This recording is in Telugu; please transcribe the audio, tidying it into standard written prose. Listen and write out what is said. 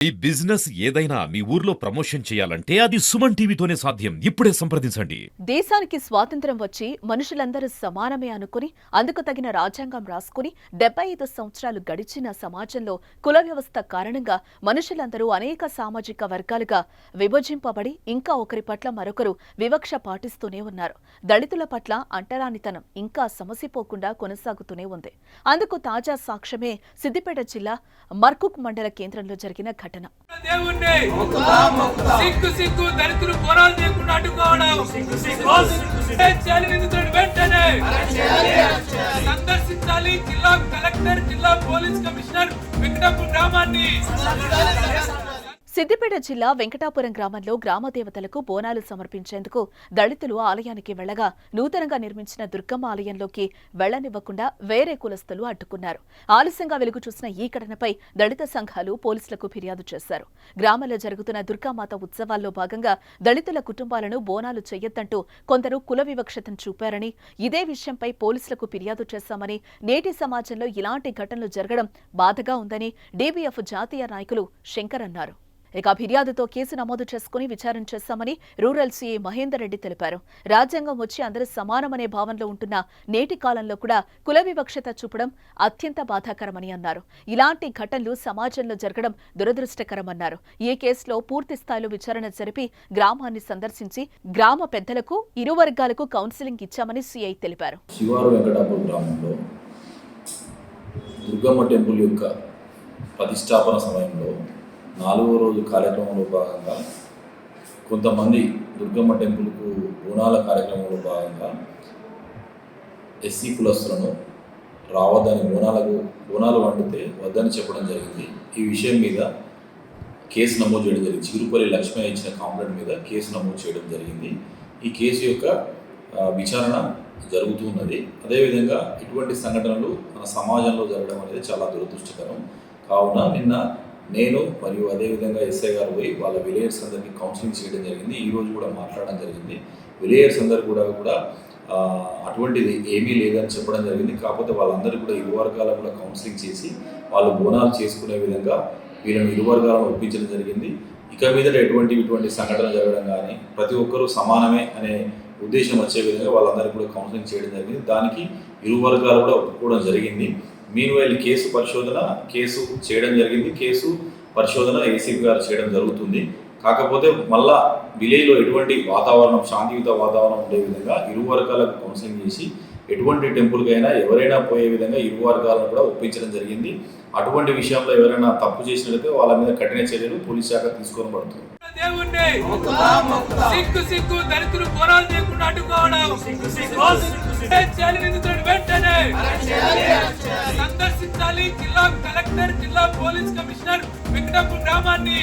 ఈ బిజినెస్ ఏదైనా మీ ఊర్లో ప్రమోషన్ చేయాలంటే అది సుమన్ టీవీతోనే సాధ్యం. ఇప్పుడే సంప్రదించండి. దేశానికి స్వాతంత్ర్యం వచ్చి మనుషులందరూ సమానమే అనుకుని అందుకు తగిన రాజ్యాంగం రాసుకుని 75 సంవత్సరాలు గడిచిన సమాజంలో కుల వ్యవస్థ కారణంగా మనుషులందరూ అనేక సామాజిక వర్గాలుగా విభజింపబడి ఇంకా ఒకరి పట్ల మరొకరు వివక్ష పాటిస్తూనే ఉన్నారు. దళితుల పట్ల అంటరానితనం ఇంకా సమసిపోకుండా కొనసాగుతూనే ఉంది. అందుకు తాజా సాక్ష్యమే సిద్దిపేట జిల్లా మర్కుక్ మండల కేంద్రంలో జరిగిన ఘటన. సందర్శించాలి జిల్లా కలెక్టర్, జిల్లా పోలీస్ కమిషనర్ వెంకటాపురం గ్రామాన్ని. సిద్దిపేట జిల్లా వెంకటాపురం గ్రామంలో గ్రామ దేవతలకు బోనాలు సమర్పించేందుకు దళితులు ఆలయానికి వెళ్లగా నూతనంగా నిర్మించిన దుర్గమ్మ ఆలయంలోకి వెళ్లనివ్వకుండా వేరే కులస్తులు అడ్డుకున్నారు. ఆలస్యంగా వెలుగు చూసిన ఈ ఘటనపై దళిత సంఘాలు పోలీసులకు ఫిర్యాదు చేశారు. గ్రామంలో జరుగుతున్న దుర్గామాత ఉత్సవాల్లో భాగంగా దళితుల కుటుంబాలను బోనాలు చేయొద్దంటూ కొందరు కుల వివక్షతను చూపారని, ఇదే విషయంపై పోలీసులకు ఫిర్యాదు చేశామని, నేటి సమాజంలో ఇలాంటి ఘటనలు జరగడం బాధగా ఉందని డీబీఎఫ్ జాతీయ నాయకులు శంకర్ అన్నారు. ఇక ఫిర్యాదుతో కేసు నమోదు చేసుకుని విచారణ చేశామని రూరల్ సీఐ మహేందర్ రెడ్డి తెలిపారు. రాజ్యాంగం వచ్చి అందరూ సమానమనే భావనలో ఉంటున్న నేటి కాలంలో కూడా కుల వివక్షత చూపడం అత్యంత బాధాకరమని అన్నారు. ఇలాంటి ఘటనలు సమాజంలో జరగడం దురదృష్టకరమన్నారు. ఈ కేసులో పూర్తి స్థాయిలో విచారణ జరిపి గ్రామాన్ని సందర్శించి గ్రామ పెద్దలకు ఇరు వర్గాలకు కౌన్సిలింగ్ ఇచ్చామని సీఐ తెలిపారు. శివారు వెంకటాపురం గ్రామంలో దుర్గమ్మ టెంపుల్ యొక్క ప్రతిష్టాపన సమయంలో 4వ రోజు కార్యక్రమంలో భాగంగా కొంతమంది దుర్గమ్మ టెంపుల్కు బోనాల కార్యక్రమంలో భాగంగా ఎస్సీ కులస్తులను రావద్దని బోనాలు వండితే వద్దని చెప్పడం జరిగింది. ఈ విషయం మీద కేసు నమోదు చేయడం జరిగింది. చిరుపల్లి లక్ష్మయ్య ఇచ్చిన కంప్లైంట్ మీద కేసు నమోదు చేయడం జరిగింది. ఈ కేసు యొక్క విచారణ జరుగుతున్నది. అదేవిధంగా ఇటువంటి సంఘటనలు మన సమాజంలో జరగడం అనేది చాలా దురదృష్టకరం. కావున నిన్న నేను మరియు అదేవిధంగా ఎస్ఐ గారు పోయి వాళ్ళ విలేయర్స్ అందరికీ కౌన్సిలింగ్ చేయడం జరిగింది. ఈరోజు కూడా మాట్లాడడం జరిగింది. విలేయర్స్ అందరు కూడా అటువంటిది ఏమీ లేదని చెప్పడం జరిగింది. కాకపోతే వాళ్ళందరూ కూడా ఇరు వర్గాలకు కూడా కౌన్సిలింగ్ చేసి వాళ్ళు బోనాలు చేసుకునే విధంగా వీళ్ళని ఇరు వర్గాలను ఒప్పించడం జరిగింది. ఇక మీద ఇటువంటి సంఘటన జరగడం కానీ ప్రతి ఒక్కరూ సమానమే అనే ఉద్దేశం వచ్చే విధంగా వాళ్ళందరికీ కూడా కౌన్సిలింగ్ చేయడం జరిగింది. దానికి ఇరు వర్గాలు కూడా ఒప్పుకోవడం జరిగింది. మీన్వైల్ కేసు చేయడం జరిగింది. కేసు పరిశోధన ఏసీపీ గారు చేయడం జరుగుతుంది. కాకపోతే మళ్ళా విలేజ్లో ఎటువంటి వాతావరణం, శాంతియుత వాతావరణం ఉండే విధంగా ఇరు వర్గాలకు కౌన్సిలింగ్ చేసి ఎటువంటి టెంపుల్కైనా ఎవరైనా పోయే విధంగా ఇరు వర్గాలను కూడా ఒప్పించడం జరిగింది. అటువంటి విషయంలో ఎవరైనా తప్పు చేసినట్లయితే వాళ్ళ మీద కఠిన చర్యలు పోలీస్ శాఖ తీసుకొని పడుతుంది. సందర్శించాలి జిల్లా కలెక్టర్, జిల్లా పోలీస్ కమిషనర్ వెంకటాపురం గ్రామాన్ని.